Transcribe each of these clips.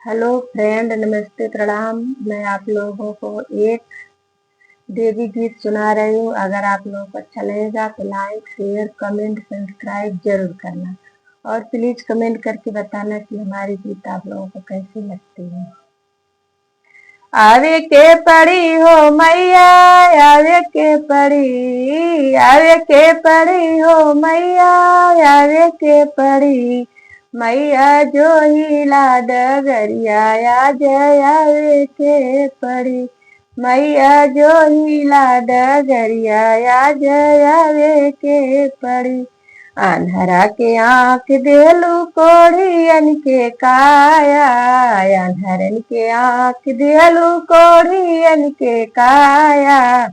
Hello friend, नमस्ते, प्रणाम। मैं आप लोगों को एक देवी गीत सुना रही हूँ। अगर आप लोगों को अच्छा लगेगा तो लाइक, शेयर, कमेंट, सब्सक्राइब जरूर करना और प्लीज कमेंट करके बताना कि हमारी गीत आप लोगों को कैसी लगती है। आवे के पड़ी हो मैया, आवे के पड़ी, आवे के पड़ी हो मैया, आवे के पड़ी मैया जो हिला डगरिया आज आवे के पड़ी, मैया जो हिला डगरिया आज आवे के पड़ी। आंधरा के आँख देलू कोढ़ियन के काया, आंधरन के आँख देलू कोढ़ियन के काया,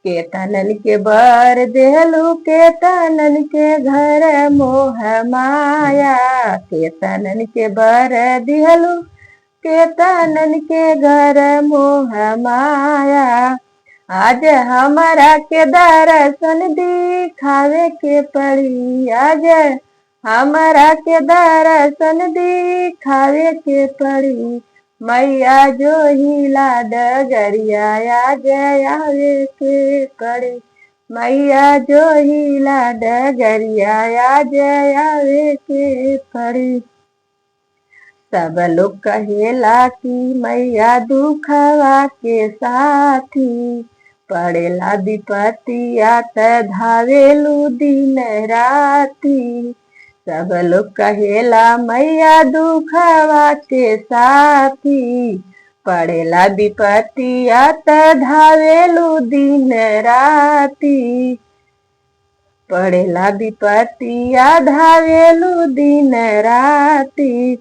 केतनन के बर देलू केतनन के घर मोह माया, केतनन के बर देलू केतनन के घर मोह माया। आज हमारा के दर्शन दिखावे के पड़ी, आज हमारा के दर्शन दिखावे के पड़ी, मैया जो हिला डगरिया आज आवे के पड़ी, मैया जो हिला डगरिया आज आवे के पड़ी। सब लोग कहेला कि मैया दुखवा के साथी, पड़ेला विपतिया त धावेलू दिन राती। सब लोग कहेला मैया दुखवा के साथी, पड़ेला विपतिया त धावेलू दिन राती, पड़ेला विपतिया धावेलू दिन राती।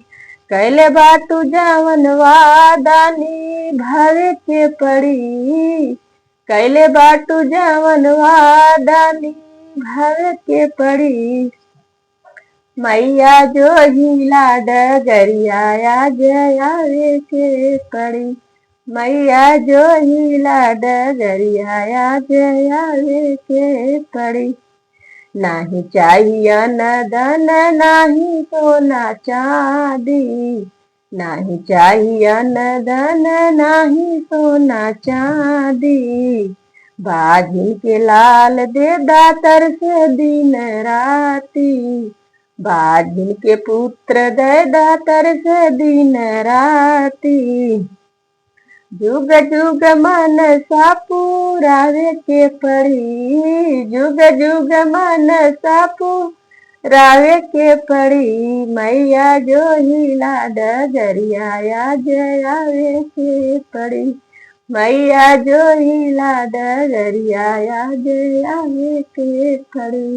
कैले बाटू जवन वादानी भावे के पड़ी, कैले बाटू जवन वादानी भावे के पड़ी, मैया जो हिला डगरिया आज आवे के पड़ी, मैया जो हिला डगरिया आज आवे के पड़ी। नाही चाहिए न धन नाही सोना चांदी, नाही चाहिए न धन नाही सोना चांदी, बाजिन के लाल दे दातर से दिन राती, बाजिन के पुत्र दे दातर से दिन राती। जुग जुग मन सा पुरावे के पड़ी, जुग जुग मन सा पुरावे के पड़ी, मैया जो हिला डगरिया आज आवे के पड़ी, मैया जो हिला डगरिया आज आवे के पड़ी।